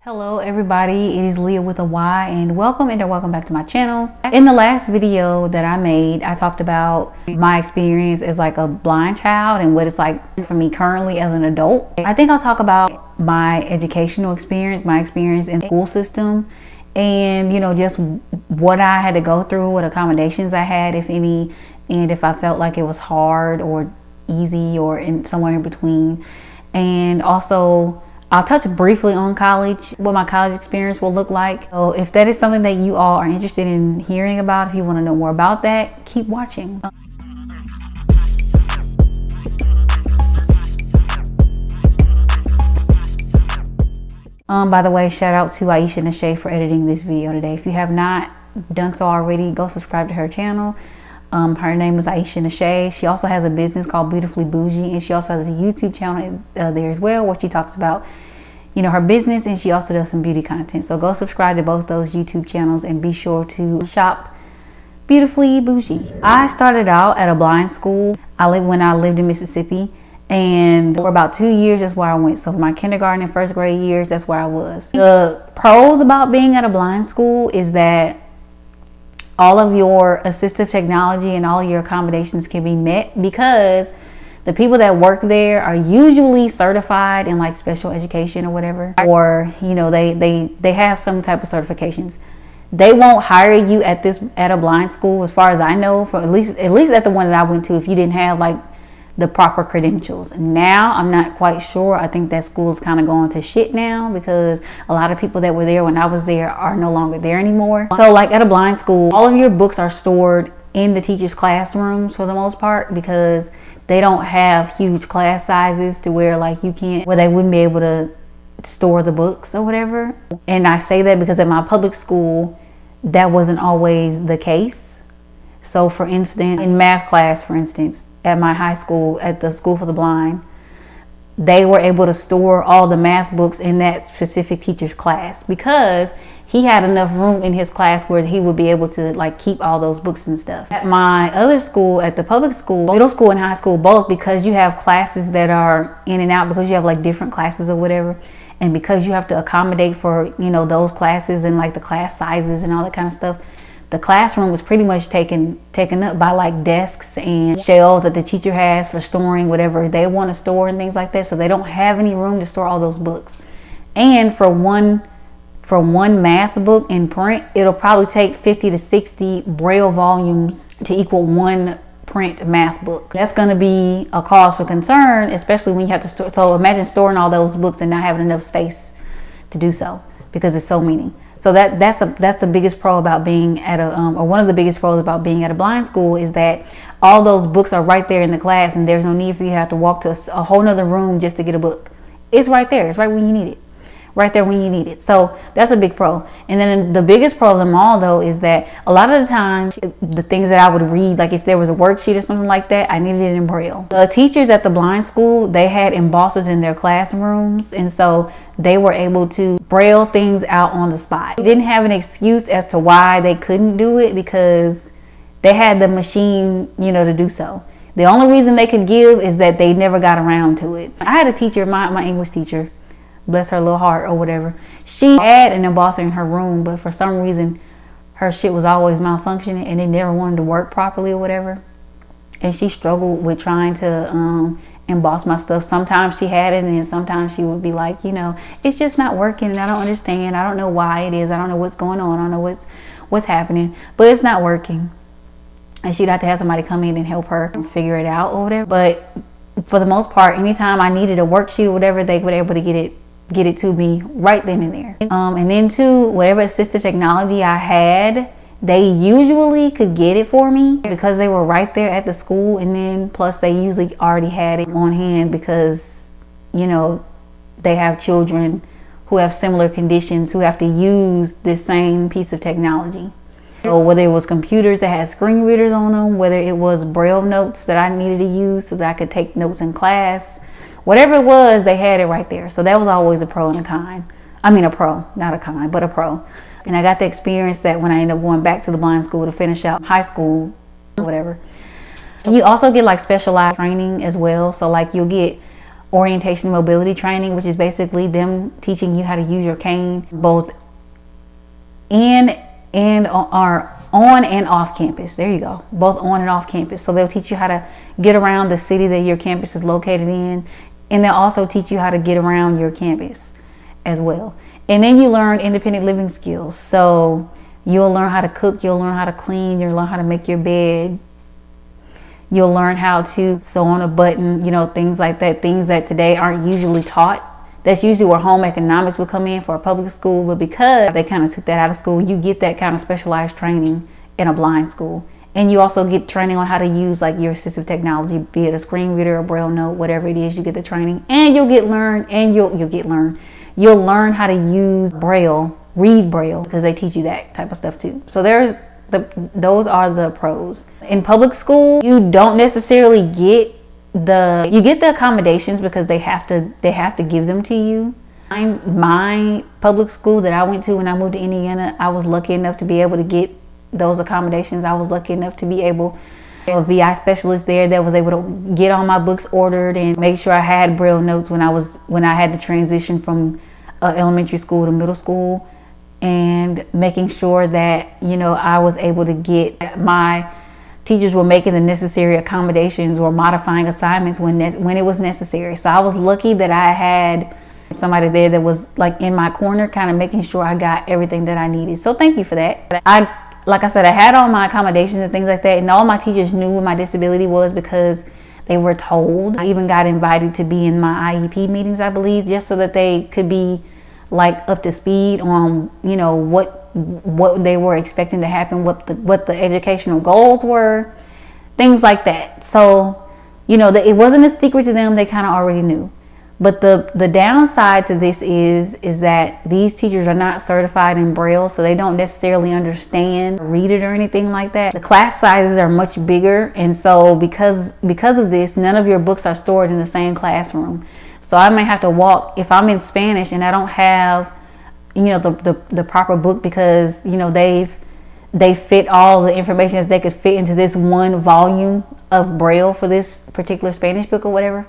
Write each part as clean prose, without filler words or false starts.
Hello everybody, it is Lyah with a Y and welcome back to my channel. In the last video that I made, I talked about my experience as like a blind child and what it's like for me currently as an adult. I think I'll talk about my educational experience, my experience in the school system, and just what I had to go through, what accommodations I had, if any, and if I felt like it was hard or easy or somewhere in between. And also I'll touch briefly on college, what my college experience will look like. So if that is something that you all are interested in hearing about, if you want to know more about that, keep watching. By the way, shout out to Aisha Nashay for editing this video today. If you have not done so already, go subscribe to her channel. Her name is Aisha Nashay. She also has a business called Beautifully Bougie, and she also has a YouTube channel there as well, where she talks about her business, and she also does some beauty content. So go subscribe to both those YouTube channels and be sure to shop Beautifully Bougie. I started out at a blind school. When I lived in Mississippi, and for about 2 years that's where I went. So for my kindergarten and first grade years, that's where I was. The pros about being at a blind school is that all of your assistive technology and all your accommodations can be met, because the people that work there are usually certified in like special education or whatever, or they have some type of certifications. They won't hire you at a blind school, as far as I know, for at least at the one that I went to, if you didn't have like the proper credentials. Now I'm not quite sure. I think that school is kind of going to shit now, because a lot of people that were there when I was there are no longer there anymore. So like at a blind school, all of your books are stored in the teachers' classrooms for the most part, because they don't have huge class sizes to where they wouldn't be able to store the books or whatever. And I say that because at my public school, that wasn't always the case. So for instance, in math class, for instance, at my high school, at the School for the Blind, they were able to store all the math books in that specific teacher's class, because he had enough room in his class where he would be able to like keep all those books and stuff. At my other school, at the public school, middle school and high school both, because you have classes that are in and out, because you have like different classes or whatever, and because you have to accommodate for those classes and like the class sizes and all that kind of stuff, the classroom was pretty much taken up by like desks and shelves that the teacher has for storing whatever they want to store and things like that. So they don't have any room to store all those books. And for one math book in print, it'll probably take 50 to 60 Braille volumes to equal one print math book. That's going to be a cause for concern, especially when you have to store. So imagine storing all those books and not having enough space to do so, because it's so many. So that's the biggest pro about being at or one of the biggest pros about being at a blind school, is that all those books are right there in the class, and there's no need for you to have to walk to a whole nother room just to get a book. It's right there. It's right when you need it. Right there when you need it. So that's a big pro. And then the biggest pro of them all, though, is that a lot of the times the things that I would read, like if there was a worksheet or something like that, I needed it in Braille. The teachers at the blind school, they had embossers in their classrooms, and so they were able to Braille things out on the spot. They didn't have an excuse as to why they couldn't do it, because they had the machine, to do so. The only reason they could give is that they never got around to it. I had a teacher, my English teacher, bless her little heart or whatever, she had an embosser in her room, but for some reason her shit was always malfunctioning and it never wanted to work properly or whatever. And she struggled with trying to emboss my stuff. Sometimes she had it, and then sometimes she would be like, it's just not working, and I don't understand. I don't know why it is. I don't know what's going on. I don't know what's happening, but it's not working. And she'd have to have somebody come in and help her figure it out or whatever. But for the most part, anytime I needed a worksheet or whatever, they were able to get it to me right then and there. And then too, whatever assistive technology I had, they usually could get it for me because they were right there at the school. And then plus they usually already had it on hand, because they have children who have similar conditions who have to use this same piece of technology. So whether it was computers that had screen readers on them, whether it was Braille notes that I needed to use so that I could take notes in class, whatever it was, they had it right there. So that was always a pro and a con. I mean a pro, not a con, but a pro. And I got the experience that when I ended up going back to the blind school to finish out high school or whatever. You also get like specialized training as well. So like you'll get orientation and mobility training, which is basically them teaching you how to use your cane both in and are on and off campus. There you go, both on and off campus. So they'll teach you how to get around the city that your campus is located in, and they'll also teach you how to get around your campus as well. And then you learn independent living skills. So you'll learn how to cook, you'll learn how to clean, you'll learn how to make your bed, you'll learn how to sew on a button, things like that, things that today aren't usually taught. That's usually where home economics would come in for a public school, but because they kind of took that out of school, you get that kind of specialized training in a blind school. And you also get training on how to use like your assistive technology, be it a screen reader, a braille note, whatever it is. You get the training, and you'll learn how to use braille, read braille, because they teach you that type of stuff too. So those are the pros. In public school, you don't necessarily get the accommodations because they have to give them to you. My public school that I went to when I moved to Indiana, I was lucky enough to be able to get those accommodations. I was lucky enough to be able, a VI specialist there that was able to get all my books ordered and make sure I had braille notes when I had to transition from elementary school to middle school, and making sure that I was able to get my teachers were making the necessary accommodations or modifying assignments when it was necessary. So I was lucky that I had somebody there that was like in my corner, kind of making sure I got everything that I needed. So thank you for that. Like I said, I had all my accommodations and things like that, and all my teachers knew what my disability was because they were told. I even got invited to be in my IEP meetings, I believe, just so that they could be like up to speed on what they were expecting to happen, what the educational goals were, things like that. So it wasn't a secret to them. They kind of already knew. But the downside to this is that these teachers are not certified in Braille, so they don't necessarily understand, read it or anything like that. The class sizes are much bigger, and so because of this, none of your books are stored in the same classroom. So I may have to walk, if I'm in Spanish and I don't have the proper book because they fit all the information that they could fit into this one volume of Braille for this particular Spanish book or whatever,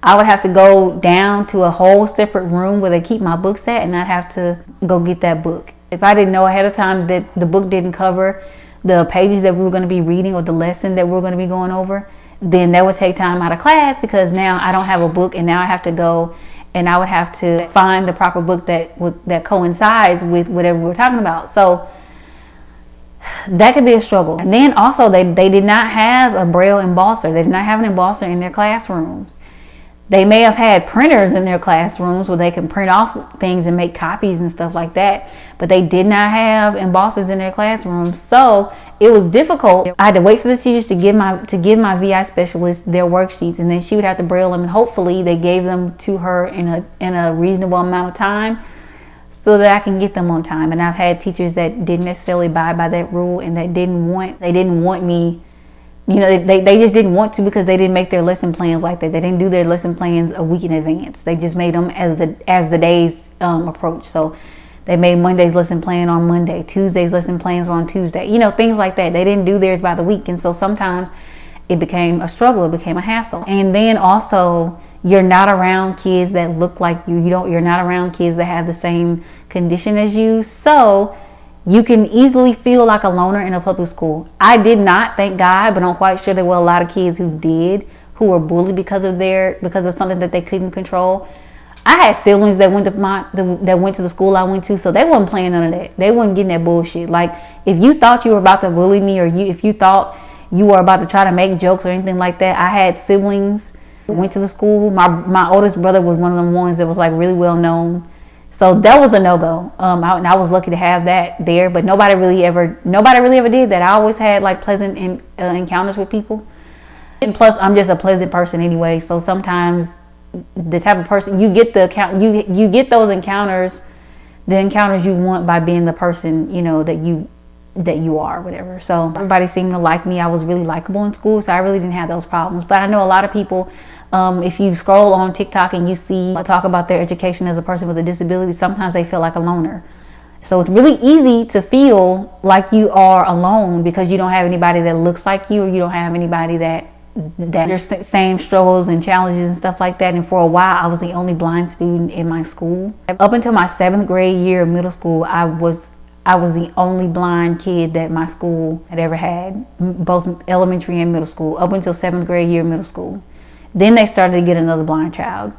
I would have to go down to a whole separate room where they keep my books at, and I'd have to go get that book. If I didn't know ahead of time that the book didn't cover the pages that we were going to be reading or the lesson that we were going to be going over, then that would take time out of class, because now I don't have a book, and now I have to go and I would have to find the proper book that coincides with whatever we're talking about. So that could be a struggle. And then also they did not have a Braille embosser. They did not have an embosser in their classrooms. They may have had printers in their classrooms where they can print off things and make copies and stuff like that, but they did not have embossers in their classrooms. So it was difficult. I had to wait for the teachers to give my VI specialist their worksheets, and then she would have to Braille them, and hopefully they gave them to her in a reasonable amount of time so that I can get them on time. And I've had teachers that didn't necessarily abide by that rule, and they didn't want me. They just didn't want to, because they didn't make their lesson plans like that. They didn't do their lesson plans a week in advance. They just made them as the days approach. So they made Monday's lesson plan on Monday, Tuesday's lesson plans on Tuesday, things like that. They didn't do theirs by the week. And so sometimes it became a struggle. It became a hassle. And then also, you're not around kids that look like you. You're not around kids that have the same condition as you. So you can easily feel like a loner in a public school. I did not, thank God, but I'm quite sure there were a lot of kids who were bullied because of something that they couldn't control. I had siblings that went to the school I went to, so they wasn't playing none of that. They wasn't getting that bullshit. Like, if you thought you were about to bully me, or if you thought you were about to try to make jokes or anything like that, I had siblings who went to the school. My oldest brother was one of them ones that was like really well known. So that was a no-go. And I was lucky to have that there, but nobody really ever did that. I always had like pleasant encounters with people. And plus, I'm just a pleasant person anyway. So sometimes the type of person you get you get those encounters, the encounters you want by being the person, that you are, whatever. So everybody seemed to like me. I was really likable in school, so I really didn't have those problems. But I know a lot of people, if you scroll on TikTok and you see talk about their education as a person with a disability, sometimes they feel like a loner. So it's really easy to feel like you are alone because you don't have anybody that looks like you, or you don't have anybody that there's the same struggles and challenges and stuff like that. And for a while, I was the only blind student in my school. Up until my 7th grade year of middle school, I was the only blind kid that my school had ever had, both elementary and middle school, up until 7th grade year of middle school. Then they started to get another blind child.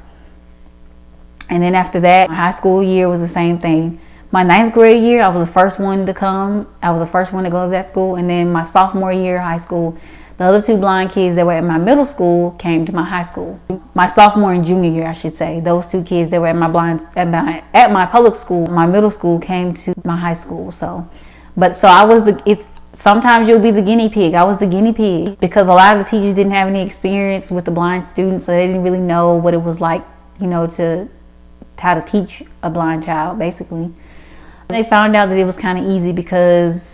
And then after that, my high school year was the same thing. My 9th grade year, I was the first one to come. I was the first one to go to that school. And then my sophomore year of high school, the other 2 blind kids that were at my middle school came to my high school. My sophomore and junior year, I should say. Those 2 kids that were at my public school, my middle school, came to my high school. So I was sometimes you'll be the guinea pig. I was the guinea pig because a lot of the teachers didn't have any experience with the blind students, so they didn't really know what it was like, how to teach a blind child, basically. They found out that it was kind of easy because,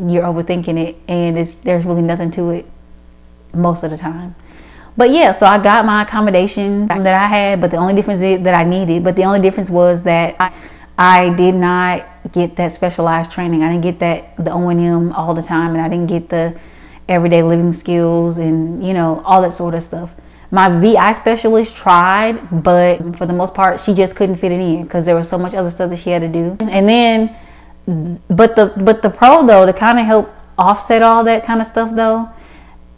you're overthinking it and there's really nothing to it most of the time. But yeah, so I got my accommodations that I had, but the only difference is that I needed, but the only difference was that I did not get that specialized training. I didn't get the O&M all the time, and I didn't get the everyday living skills and, all that sort of stuff. My VI specialist tried, but for the most part, she just couldn't fit it in because there was so much other stuff that she had to do. And then, but the pro though, to kind of help offset all that kind of stuff though,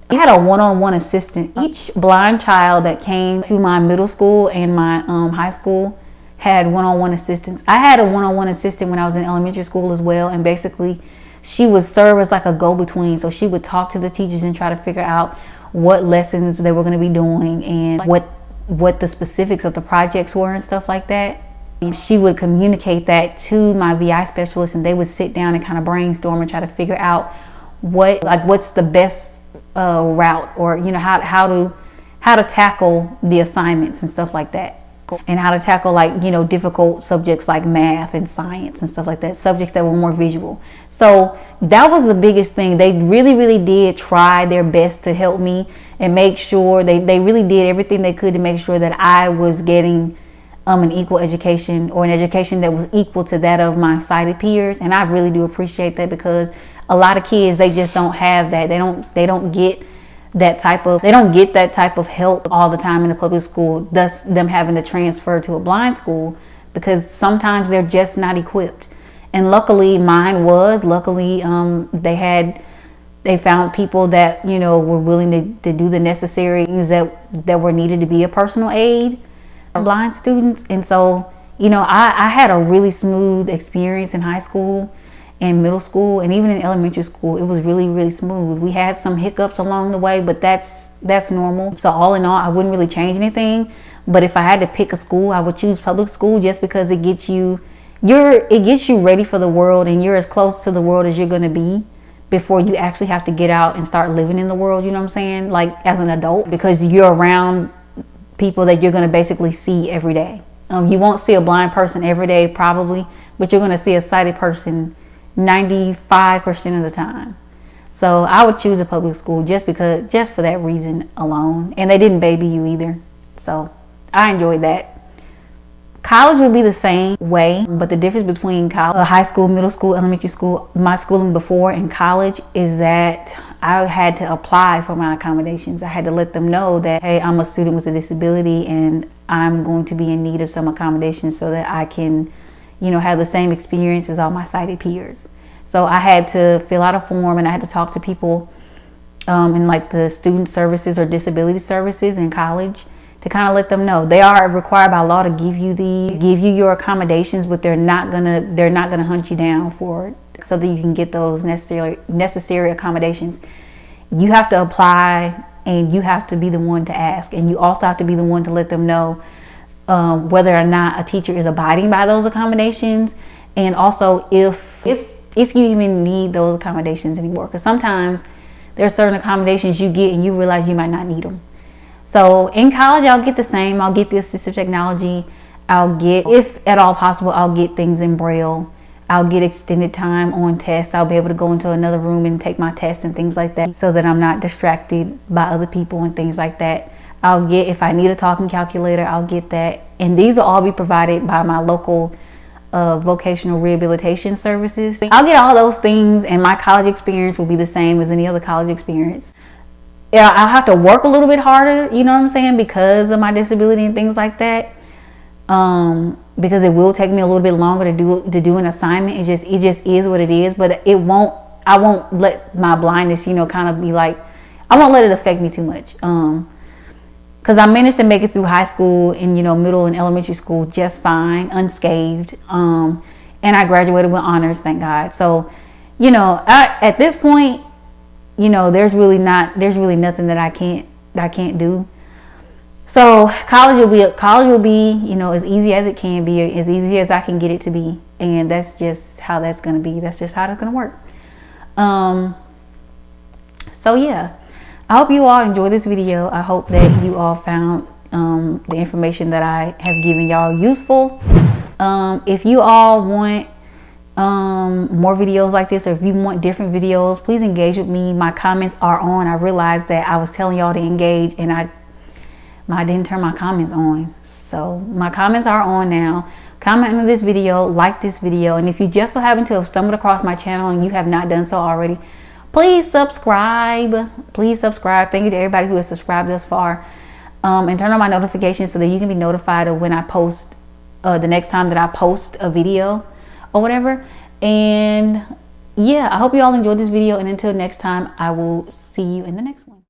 I had a one-on-one assistant. Each blind child that came to my middle school and my high school had one-on-one assistants. I had a one-on-one assistant when I was in elementary school as well, and basically she would serve as like a go-between. So she would talk to the teachers and try to figure out what lessons they were going to be doing and what the specifics of the projects were and stuff like that. She would communicate that to my VI specialist, and they would sit down and kind of brainstorm and try to figure out what's the best route, or how to tackle the assignments and stuff like that, and how to tackle difficult subjects like math and science and stuff like that, subjects that were more visual. So that was the biggest thing. They really did try their best to help me and make sure they really did everything they could to make sure that I was getting an equal education, or an education that was equal to that of my sighted peers. And I really do appreciate that, because a lot of kids, they just don't have that. They don't get that type of help all the time in the public school, thus them having to transfer to a blind school, because sometimes they're just not equipped. And luckily mine was. They found people that were willing to do the necessary things that were needed to be a personal aid for blind students. And so I had a really smooth experience in high school and middle school, and even in elementary school. It was really smooth. We had some hiccups along the way, but that's normal. So all in all, I wouldn't really change anything. But if I had to pick a school, I would choose public school, just because it gets you ready for the world, and you're as close to the world as you're going to be before you actually have to get out and start living in the world, you know what I'm saying, like as an adult, because you're around people that you're going to basically see every day. You won't see a blind person every day probably, but you're going to see a sighted person 95% of the time. So I would choose a public school just for that reason alone. And they didn't baby you either, so I enjoyed that. College will be the same way, but the difference between high school, middle school, elementary school, my schooling before, and college is that I had to apply for my accommodations. I had to let them know that, hey, I'm a student with a disability and I'm going to be in need of some accommodations so that I can have the same experience as all my sighted peers. So I had to fill out a form, and I had to talk to people in like the student services or disability services in college to kind of let them know they are required by law to give you your accommodations, but they're not gonna hunt you down for it, so that you can get those necessary accommodations. You have to apply, and you have to be the one to ask, and you also have to be the one to let them know whether or not a teacher is abiding by those accommodations, and also if you even need those accommodations anymore, because sometimes there are certain accommodations you get and you realize you might not need them. So in college, I'll get the same. I'll get the assistive technology. I'll get, if at all possible, I'll get things in Braille. I'll get extended time on tests. I'll be able to go into another room and take my tests and things like that, so that I'm not distracted by other people and things like that. I'll get, if I need a talking calculator, I'll get that. And these will all be provided by my local vocational rehabilitation services. I'll get all those things, and my college experience will be the same as any other college experience. I have to work a little bit harder, you know what I'm saying, because of my disability and things like that. Because it will take me a little bit longer to do an assignment. It just is what it is. But I won't let my blindness, you know, kind of be like, I won't let it affect me too much. Because I managed to make it through high school and, you know, middle and elementary school just fine, unscathed. And I graduated with honors, thank God. So, you know, at this point, you know, there's really nothing that I can't do. So college will be, you know, as easy as it can be, as easy as I can get it to be. And that's just how that's going to be. That's just how it's going to work. So yeah, I hope you all enjoyed this video. I hope that you all found the information that I have given y'all useful. If you all want more videos like this, or if you want different videos, please engage with me. My comments are on. I realized that I was telling y'all to engage and I didn't turn my comments on. So my comments are on now. Comment on this video, like this video, and if you just so happen to have stumbled across my channel and you have not done so already, please subscribe. Please subscribe. Thank you to everybody who has subscribed thus far. And turn on my notifications so that you can be notified of when I post, the next time that I post a video or whatever. And yeah, I hope you all enjoyed this video, and until next time, I will see you in the next one.